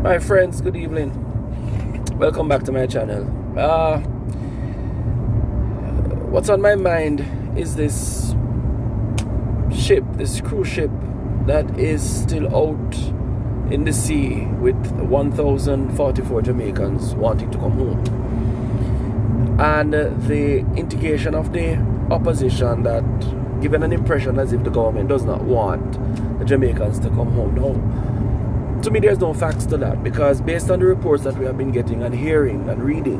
My friends, good evening. Welcome back to my channel. What's on my mind is this ship, this cruise ship that is still out in the sea with 1,044 Jamaicans wanting to come home. And the indication of the opposition that given an impression as if the government does not want the Jamaicans to come home. No. To me, there's no facts to that, because based on the reports that we have been getting and hearing and reading,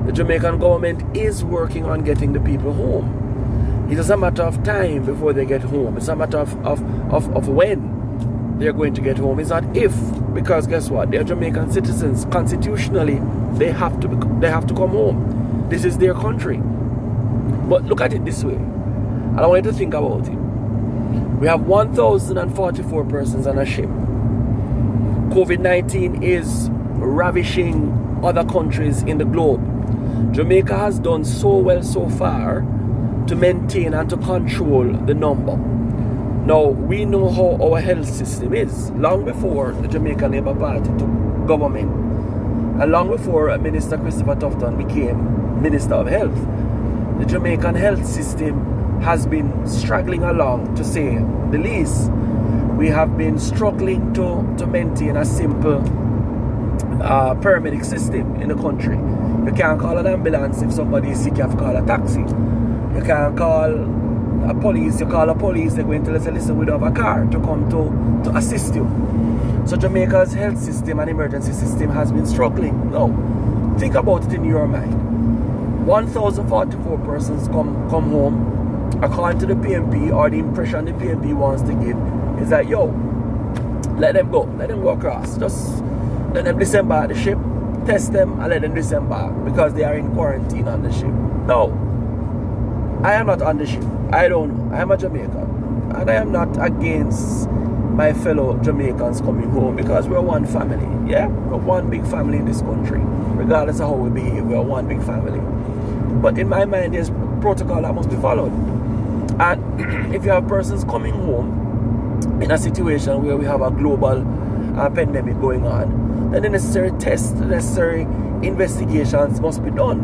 the Jamaican government is working on getting the people home. It is a matter of time before they get home. It's a matter of when they're going to get home. It's not if, because guess what? They're Jamaican citizens. Constitutionally, they have to come home. This is their country. But look at it this way, and I want you to think about it. We have 1,044 persons on a ship. COVID-19 is ravishing other countries in the globe. Jamaica has done so well so far to maintain and to control the number. Now, we know how our health system is. Long before the Jamaican Labour Party took government, and long before Minister Christopher Tufton became Minister of Health, the Jamaican health system has been struggling along, to say the least. We have been struggling to maintain a simple paramedic system in the country. You can't call an ambulance if somebody is sick. You have to call a taxi. You can't call a police. You call a police, they're going to say, listen, we don't have a car to come to assist you. So Jamaica's health system and emergency system has been struggling. Now, think about it in your mind. 1,044 persons come home. According to the PNP, or the impression the PNP wants to give, is that, yo, let them go across. Just let them disembark the ship, test them, and let them disembark, because they are in quarantine on the ship. No, I am not on the ship. I don't know. I am a Jamaican, and I am not against my fellow Jamaicans coming home, because we're one family. Yeah, we're one big family in this country. Regardless of how we behave, we're one big family. But in my mind, there's protocol that must be followed. And if you have persons coming home in a situation where we have a global pandemic going on, then the necessary tests, the necessary investigations must be done.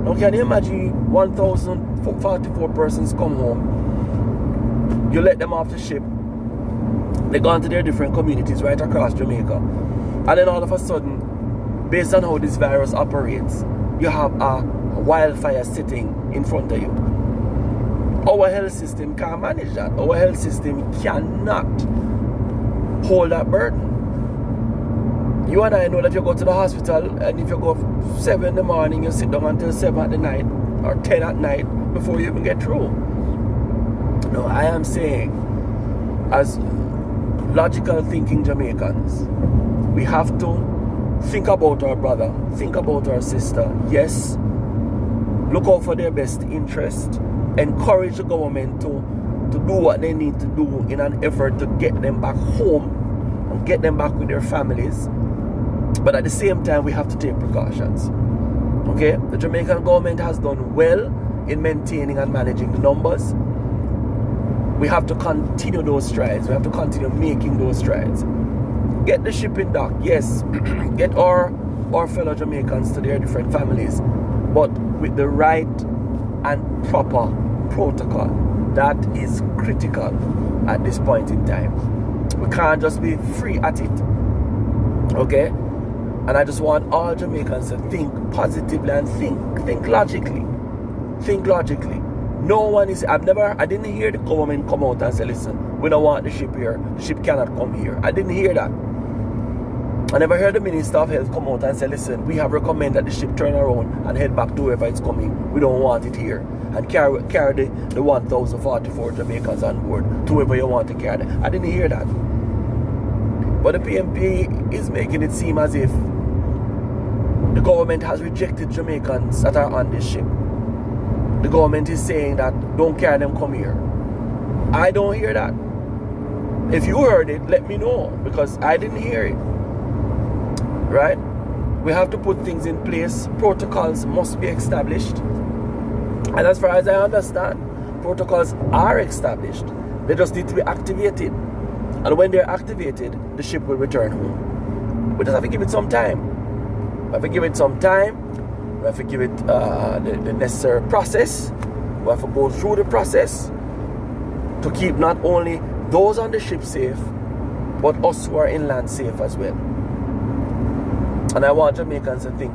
Now, can you imagine 1,044 persons come home, you let them off the ship, they go into their different communities right across Jamaica, and then all of a sudden, based on how this virus operates, you have a wildfire sitting in front of you. Our health system can't manage that. Our health system cannot hold that burden. You and I know that you go to the hospital, and if you go 7 in the morning, you sit down until 7 at the night or 10 at night before you even get through. No, I am saying, as logical thinking Jamaicans, we have to think about our brother, think about our sister. Yes, look out for their best interest. Encourage the government to do what they need to do in an effort to get them back home and get them back with their families. But at the same time, we have to take precautions. Okay? The Jamaican government has done well in maintaining and managing the numbers. We have to continue those strides. We have to continue making those strides. Get the shipping dock, yes. Get our fellow Jamaicans to their different families, but with the right and proper protocol. That is critical at this point in time. We can't just be free at it. Okay? And I just want all Jamaicans to think positively and think logically. Think logically. No one is, I didn't hear the government come out and say, listen, we don't want the ship here. The ship cannot come here. I didn't hear that. I never heard the Minister of Health come out and say, listen, we have recommended that the ship turn around and head back to wherever it's coming. We don't want it here. And carry the 1,044 Jamaicans on board to wherever you want to carry them. I didn't hear that. But the PNP is making it seem as if the government has rejected Jamaicans that are on this ship. The government is saying that don't carry them, come here. I don't hear that. If you heard it, let me know, because I didn't hear it. Right? We have to put things in place. Protocols must be established. And as far as I understand, protocols are established. They just need to be activated. And when they're activated, the ship will return home. We just have to give it some time. We have to give it some time. We have to give it the necessary process. We have to go through the process to keep not only those on the ship safe, but us who are inland safe as well. And I want Jamaicans to think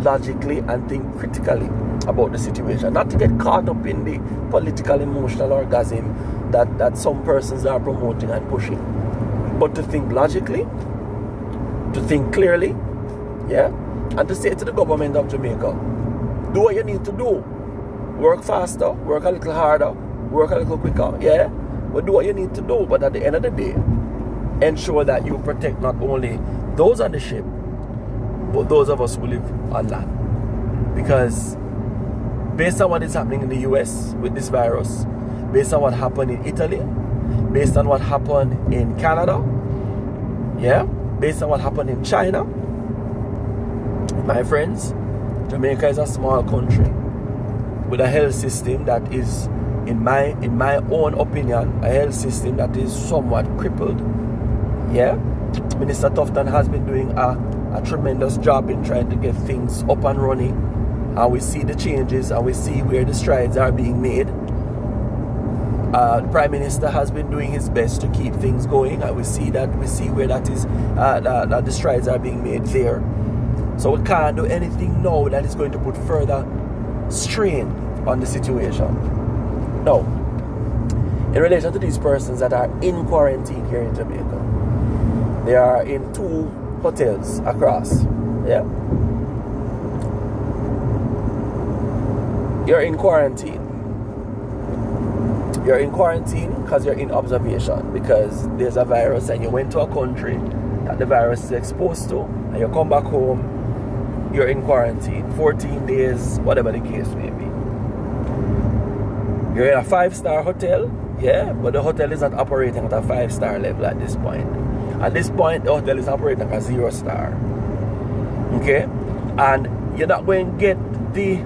logically and think critically about the situation. Not to get caught up in the political, emotional orgasm that some persons are promoting and pushing. But to think logically, to think clearly, yeah, and to say to the government of Jamaica, do what you need to do. Work faster, work a little harder, work a little quicker, yeah? But do what you need to do. But at the end of the day, ensure that you protect not only those on the ship, but those of us who live on land. Because based on what is happening in the US with this virus, based on what happened in Italy, based on what happened in Canada, yeah, based on what happened in China, my friends, Jamaica is a small country with a health system that is, in my own opinion, a health system that is somewhat crippled. Yeah, Minister Tufton has been doing a tremendous job in trying to get things up and running, and we see the changes and we see where the strides are being made. The Prime Minister has been doing his best to keep things going, and we see where that is, that the strides are being made there. So we can't do anything now that is going to put further strain on the situation. Now, in relation to these persons that are in quarantine here in Jamaica, they are in 2 hotels across. Yeah, you're in quarantine. You're in quarantine because you're in observation, because there's a virus and you went to a country that the virus is exposed to, and you come back home, you're in quarantine, 14 days, whatever the case may be. You're in a 5-star hotel, yeah, but the hotel is not operating at a 5-star level at this point. At this point, the hotel is operating at a 0-star. Okay? And you're not going to get the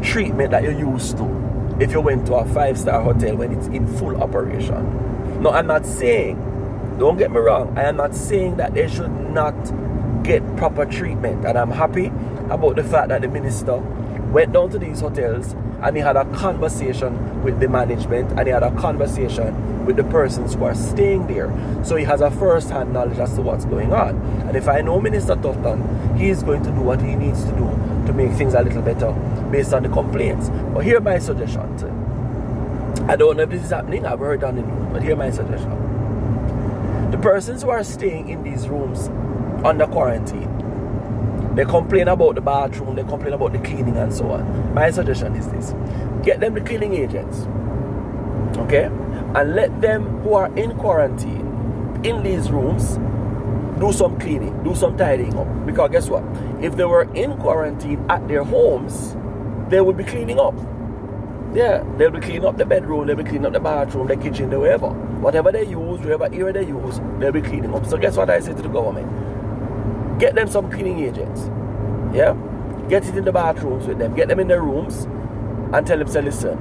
treatment that you're used to if you went to a 5-star hotel when it's in full operation. No, I'm not saying, don't get me wrong, I am not saying that they should not get proper treatment. And I'm happy about the fact that the minister went down to these hotels and he had a conversation with the management, and he had a conversation with the persons who are staying there. So he has a first-hand knowledge as to what's going on. And if I know Minister Tufton, he is going to do what he needs to do to make things a little better based on the complaints. But here's my suggestion. I don't know if this is happening, I've heard on the news, but here's my suggestion. The persons who are staying in these rooms under quarantine, they complain about the bathroom, they complain about the cleaning and so on. My suggestion is this: get them the cleaning agents, okay? And let them who are in quarantine in these rooms do some cleaning, do some tidying up. Because guess what? If they were in quarantine at their homes, they would be cleaning up. Yeah, they'll be cleaning up the bedroom, they'll be cleaning up the bathroom, the kitchen, the wherever. Whatever they use, wherever area they use, they'll be cleaning up. So guess what I say to the government? Get them some cleaning agents. Yeah? Get it in the bathrooms with them. Get them in their rooms and tell them, say, listen,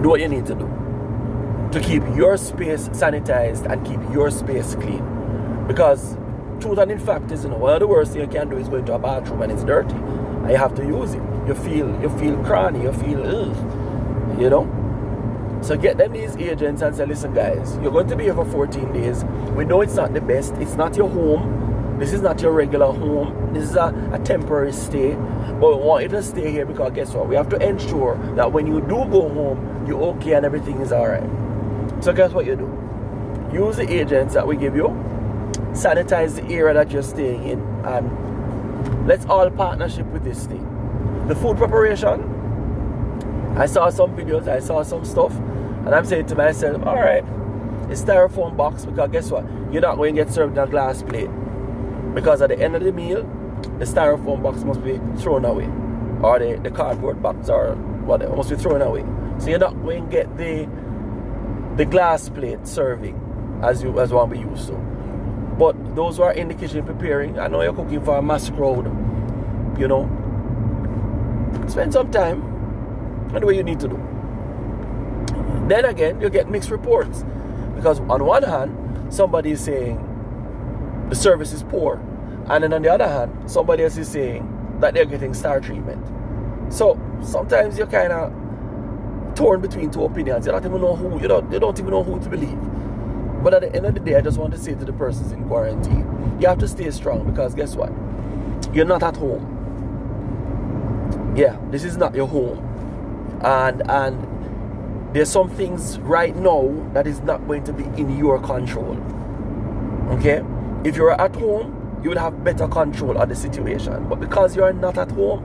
do what you need to do to keep your space sanitized and keep your space clean. Because truth and in fact is, one of the worst things you can do is go into a bathroom and it's dirty and you have to use it. You feel cranny, you feel ugh, you know? So get them these agents and say, listen guys, you're going to be here for 14 days. We know it's not the best, it's not your home. This is not your regular home. This is a temporary stay. But we want you to stay here because guess what? We have to ensure that when you do go home, you're okay and everything is alright. So guess what you do? Use the agents that we give you. Sanitize the area that you're staying in. And let's all partnership with this thing. The food preparation, I saw some videos, I saw some stuff. And I'm saying to myself, alright, it's styrofoam box because guess what? You're not going to get served in a glass plate. Because at the end of the meal, the styrofoam box must be thrown away. Or the cardboard box or whatever must be thrown away. So you're not going to get the glass plate serving as one we used to. But those who are in the kitchen preparing, I know you're cooking for a mass crowd. You know. Spend some time and do what you need to do. Then again, you get mixed reports. Because on one hand, somebody is saying, the service is poor. And then on the other hand, somebody else is saying that they're getting star treatment. So sometimes you're kind of torn between two opinions. You don't even know who you don't even know who to believe. But at the end of the day, I just want to say to the persons in quarantine, you have to stay strong, because guess what? You're not at home. Yeah, this is not your home. And there's some things right now that is not going to be in your control. Okay? If you're at home, you will have better control of the situation. But because you're not at home,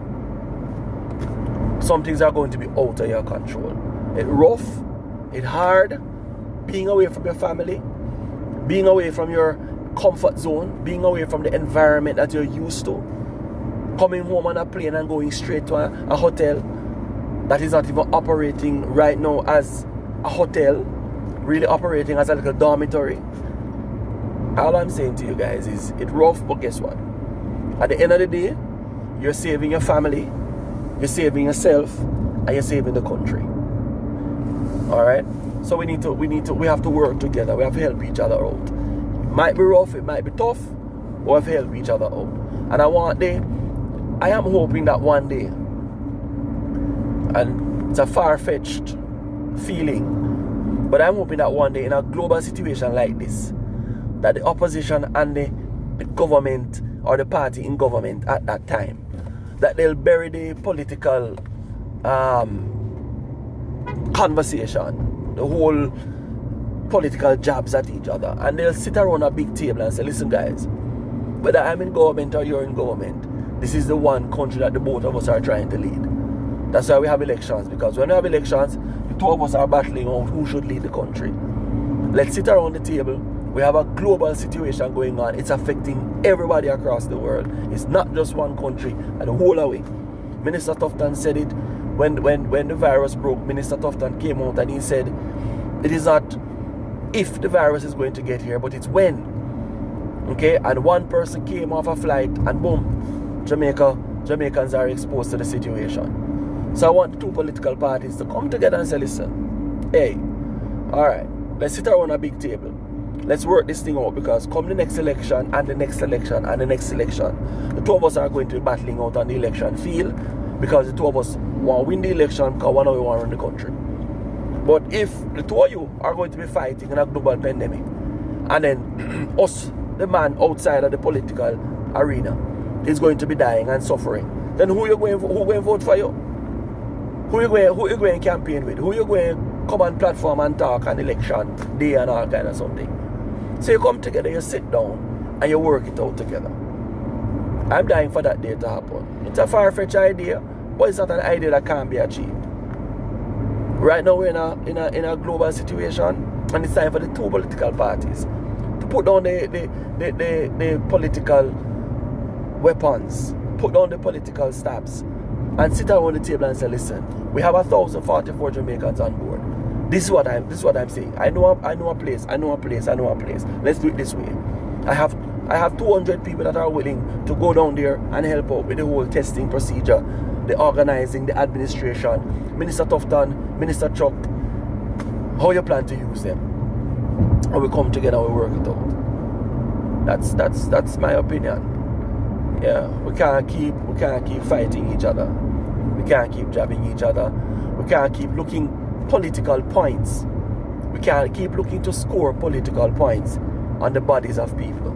some things are going to be out of your control. It's rough, it's hard, being away from your family, being away from your comfort zone, being away from the environment that you're used to, coming home on a plane and going straight to a hotel that is not even operating right now as a hotel, really operating as a little dormitory. All I'm saying to you guys is, it's rough, but guess what? At the end of the day, you're saving your family, you're saving yourself, and you're saving the country. Alright? So we have to work together. We have to help each other out. It might be rough, it might be tough, but we have to help each other out. And I am hoping that one day, and it's a far-fetched feeling, but I'm hoping that one day in a global situation like this, that the opposition and the government, or the party in government at that time, that they'll bury the political conversation, the whole political jabs at each other, and they'll sit around a big table and say, listen guys, whether I'm in government or you're in government, this is the one country that the both of us are trying to lead. That's why we have elections, because when we have elections, the two of us are battling on who should lead the country. Let's sit around the table. We have a global situation going on. It's affecting everybody across the world. It's not just one country, and the whole away. Minister Tufton said it when the virus broke. Minister Tufton came out and he said, it is not if the virus is going to get here, but it's when. Okay, and one person came off a flight and boom, Jamaicans are exposed to the situation. So I want the two political parties to come together and say, listen, hey, alright, let's sit around a big table. Let's work this thing out, because come the next election and the next election and the next election, the two of us are going to be battling out on the election field, because the two of us want to win the election because one of us want to run the country. But if the two of you are going to be fighting in a global pandemic, and then us, the man outside of the political arena, is going to be dying and suffering, then who going to vote for you? Who you going to campaign with? Who you going to come on platform and talk on election day and all kind of something? So you come together, you sit down, and you work it out together. I'm dying for that day to happen. It's a far-fetched idea, but it's not an idea that can't be achieved. Right now we're in a global situation, and it's time for the two political parties to put down the political weapons, put down the political stabs, and sit around the table and say, listen, we have 1,044 Jamaicans on board. This is what I'm saying. I know a place. Let's do it this way. I have 200 people that are willing to go down there and help out with the whole testing procedure, the organizing, the administration. Minister Tufton, Minister Chuck, how you plan to use them? And we come together and we work it out. That's my opinion. Yeah, we can't keep fighting each other. We can't keep jabbing each other. We can't keep looking political points. We can't keep looking to score political points on the bodies of people.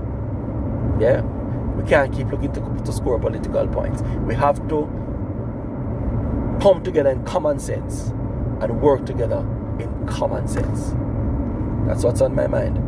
Yeah, we can't keep looking to score political points. We have to come together in common sense and work together in common sense. That's what's on my mind.